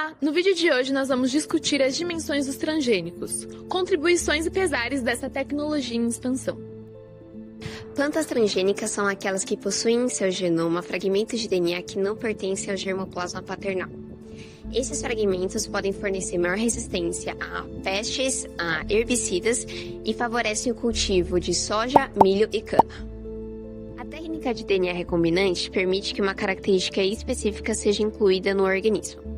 Olá! No vídeo de hoje nós vamos discutir as dimensões dos transgênicos, contribuições e pesares dessa tecnologia em expansão. Plantas transgênicas são aquelas que possuem em seu genoma fragmentos de DNA que não pertencem ao germoplasma paternal. Esses fragmentos podem fornecer maior resistência a pestes, a herbicidas e favorecem o cultivo de soja, milho e cana. A técnica de DNA recombinante permite que uma característica específica seja incluída no organismo.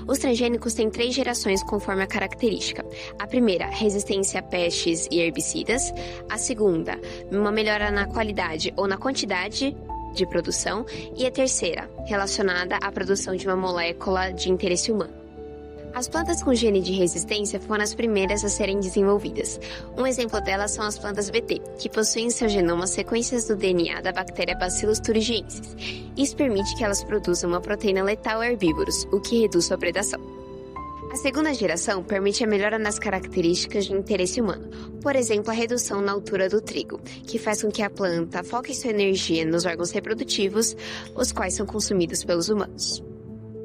Os transgênicos têm 3 gerações conforme a característica. A primeira, resistência a pestes e herbicidas. A segunda, uma melhora na qualidade ou na quantidade de produção. E a terceira, relacionada à produção de uma molécula de interesse humano. As plantas com gene de resistência foram as primeiras a serem desenvolvidas. Um exemplo delas são as plantas Bt, que possuem em seu genoma sequências do DNA da bactéria Bacillus thuringiensis. Isso permite que elas produzam uma proteína letal a herbívoros, o que reduz sua predação. A segunda geração permite a melhora nas características de interesse humano, por exemplo, a redução na altura do trigo, que faz com que a planta foque sua energia nos órgãos reprodutivos, os quais são consumidos pelos humanos.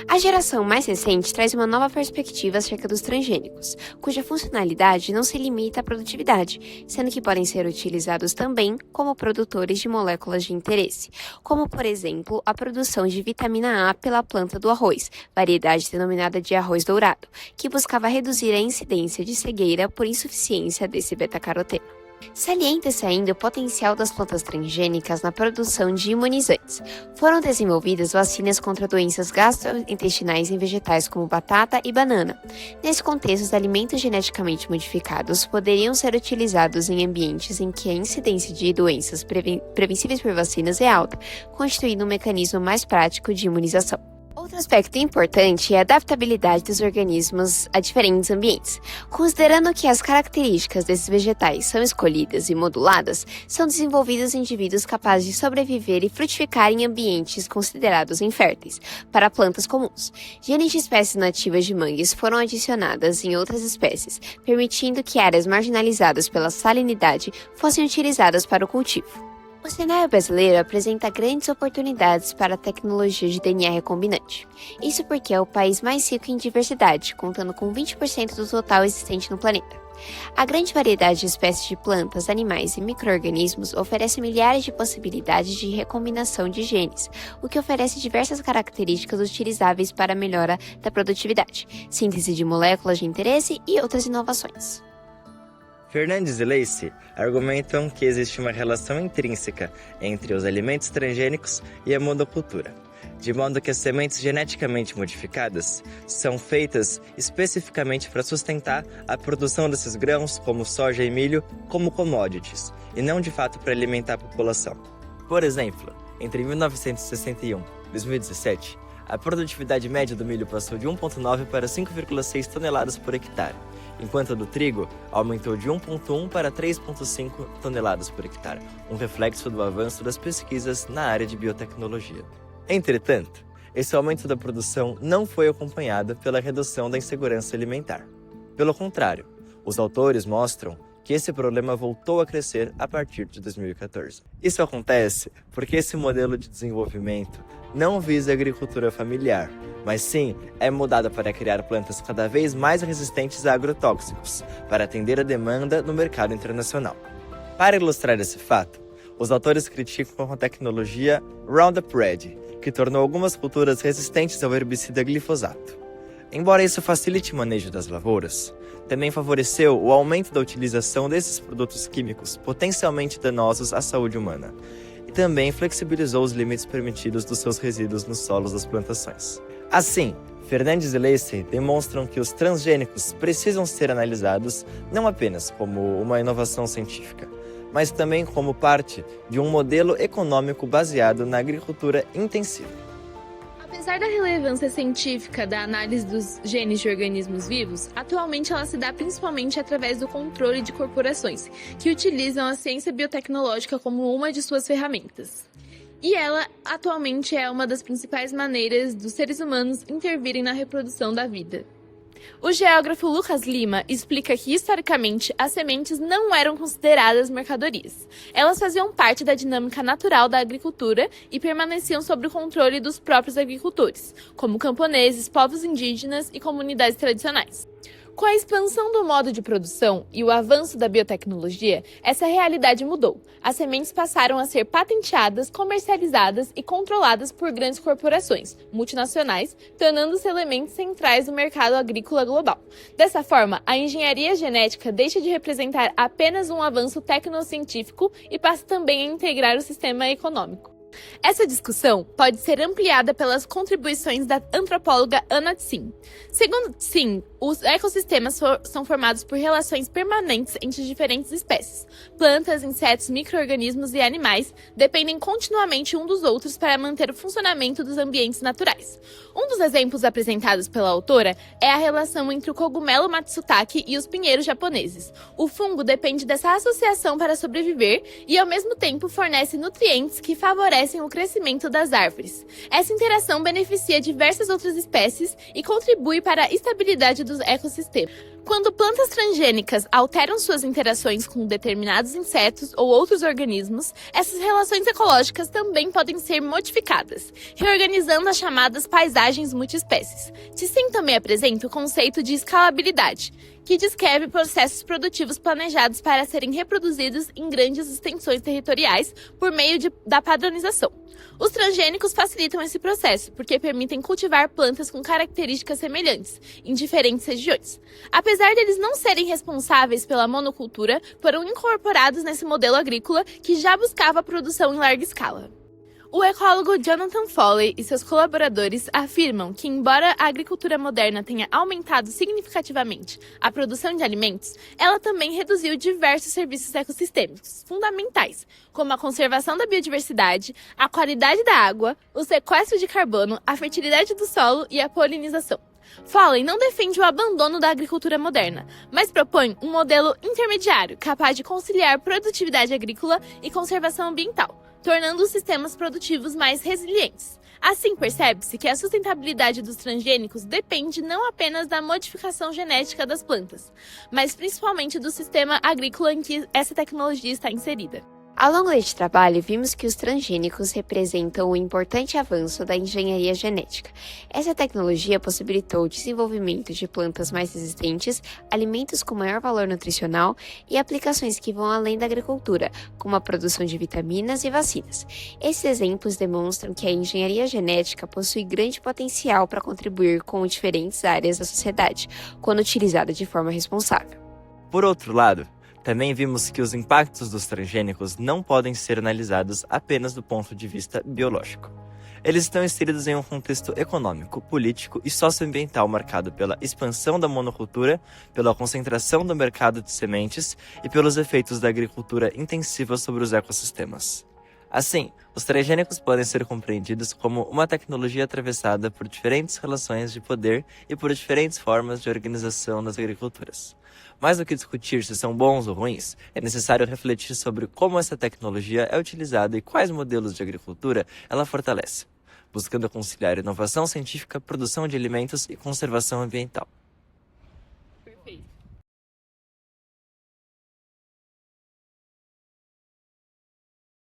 A geração mais recente traz uma nova perspectiva acerca dos transgênicos, cuja funcionalidade não se limita à produtividade, sendo que podem ser utilizados também como produtores de moléculas de interesse, como, por exemplo, a produção de vitamina A pela planta do arroz, variedade denominada de arroz dourado, que buscava reduzir a incidência de cegueira por insuficiência desse beta-caroteno. Salienta-se ainda o potencial das plantas transgênicas na produção de imunizantes. Foram desenvolvidas vacinas contra doenças gastrointestinais em vegetais como batata e banana. Nesse contexto, os alimentos geneticamente modificados poderiam ser utilizados em ambientes em que a incidência de doenças prevencíveis por vacinas é alta, constituindo um mecanismo mais prático de imunização. Outro aspecto importante é a adaptabilidade dos organismos a diferentes ambientes. Considerando que as características desses vegetais são escolhidas e moduladas, são desenvolvidos indivíduos capazes de sobreviver e frutificar em ambientes considerados inférteis para plantas comuns. Genes de espécies nativas de mangues foram adicionadas em outras espécies, permitindo que áreas marginalizadas pela salinidade fossem utilizadas para o cultivo. O cenário brasileiro apresenta grandes oportunidades para a tecnologia de DNA recombinante. Isso porque é o país mais rico em diversidade, contando com 20% do total existente no planeta. A grande variedade de espécies de plantas, animais e micro-organismos oferece milhares de possibilidades de recombinação de genes, o que oferece diversas características utilizáveis para a melhora da produtividade, síntese de moléculas de interesse e outras inovações. Fernandes e Lacey argumentam que existe uma relação intrínseca entre os alimentos transgênicos e a monocultura, de modo que as sementes geneticamente modificadas são feitas especificamente para sustentar a produção desses grãos, como soja e milho, como commodities, e não de fato para alimentar a população. Por exemplo, entre 1961 e 2017, a produtividade média do milho passou de 1,9 para 5,6 toneladas por hectare, enquanto a do trigo aumentou de 1,1 para 3,5 toneladas por hectare, um reflexo do avanço das pesquisas na área de biotecnologia. Entretanto, esse aumento da produção não foi acompanhado pela redução da insegurança alimentar. Pelo contrário, os autores mostram que esse problema voltou a crescer a partir de 2014. Isso acontece porque esse modelo de desenvolvimento não visa a agricultura familiar, mas sim é mudado para criar plantas cada vez mais resistentes a agrotóxicos, para atender a demanda no mercado internacional. Para ilustrar esse fato, os autores criticam a tecnologia Roundup Ready, que tornou algumas culturas resistentes ao herbicida glifosato. Embora isso facilite o manejo das lavouras, também favoreceu o aumento da utilização desses produtos químicos potencialmente danosos à saúde humana, e também flexibilizou os limites permitidos dos seus resíduos nos solos das plantações. Assim, Fernandes e Lacey demonstram que os transgênicos precisam ser analisados não apenas como uma inovação científica, mas também como parte de um modelo econômico baseado na agricultura intensiva. Apesar da relevância científica da análise dos genes de organismos vivos, atualmente ela se dá principalmente através do controle de corporações, que utilizam a ciência biotecnológica como uma de suas ferramentas. E ela, atualmente, é uma das principais maneiras dos seres humanos intervirem na reprodução da vida. O geógrafo Lucas Lima explica que, historicamente, as sementes não eram consideradas mercadorias. Elas faziam parte da dinâmica natural da agricultura e permaneciam sob o controle dos próprios agricultores, como camponeses, povos indígenas e comunidades tradicionais. Com a expansão do modo de produção e o avanço da biotecnologia, essa realidade mudou. As sementes passaram a ser patenteadas, comercializadas e controladas por grandes corporações multinacionais, tornando-se elementos centrais do mercado agrícola global. Dessa forma, a engenharia genética deixa de representar apenas um avanço tecnocientífico e passa também a integrar o sistema econômico. Essa discussão pode ser ampliada pelas contribuições da antropóloga Anna Tsin. Segundo Tsin, os ecossistemas são formados por relações permanentes entre diferentes espécies. Plantas, insetos, micro-organismos e animais dependem continuamente um dos outros para manter o funcionamento dos ambientes naturais. Um dos exemplos apresentados pela autora é a relação entre o cogumelo Matsutake e os pinheiros japoneses. O fungo depende dessa associação para sobreviver e, ao mesmo tempo, fornece nutrientes que favorecem o crescimento das árvores. Essa interação beneficia diversas outras espécies e contribui para a estabilidade dos ecossistemas. Quando plantas transgênicas alteram suas interações com determinados insetos ou outros organismos, essas relações ecológicas também podem ser modificadas, reorganizando as chamadas paisagens multiespécies. Tsin também apresenta o conceito de escalabilidade, que descreve processos produtivos planejados para serem reproduzidos em grandes extensões territoriais por meio da padronização. Os transgênicos facilitam esse processo, porque permitem cultivar plantas com características semelhantes em diferentes regiões. Apesar deles não serem responsáveis pela monocultura, foram incorporados nesse modelo agrícola que já buscava a produção em larga escala. O ecólogo Jonathan Foley e seus colaboradores afirmam que, embora a agricultura moderna tenha aumentado significativamente a produção de alimentos, ela também reduziu diversos serviços ecossistêmicos fundamentais, como a conservação da biodiversidade, a qualidade da água, o sequestro de carbono, a fertilidade do solo e a polinização. Foley não defende o abandono da agricultura moderna, mas propõe um modelo intermediário capaz de conciliar produtividade agrícola e conservação ambiental, tornando os sistemas produtivos mais resilientes. Assim, percebe-se que a sustentabilidade dos transgênicos depende não apenas da modificação genética das plantas, mas principalmente do sistema agrícola em que essa tecnologia está inserida. Ao longo deste trabalho, vimos que os transgênicos representam um importante avanço da engenharia genética. Essa tecnologia possibilitou o desenvolvimento de plantas mais resistentes, alimentos com maior valor nutricional e aplicações que vão além da agricultura, como a produção de vitaminas e vacinas. Esses exemplos demonstram que a engenharia genética possui grande potencial para contribuir com diferentes áreas da sociedade, quando utilizada de forma responsável. Por outro lado, também vimos que os impactos dos transgênicos não podem ser analisados apenas do ponto de vista biológico. Eles estão inseridos em um contexto econômico, político e socioambiental marcado pela expansão da monocultura, pela concentração do mercado de sementes e pelos efeitos da agricultura intensiva sobre os ecossistemas. Assim, os transgênicos podem ser compreendidos como uma tecnologia atravessada por diferentes relações de poder e por diferentes formas de organização das agriculturas. Mais do que discutir se são bons ou ruins, é necessário refletir sobre como essa tecnologia é utilizada e quais modelos de agricultura ela fortalece, buscando conciliar inovação científica, produção de alimentos e conservação ambiental.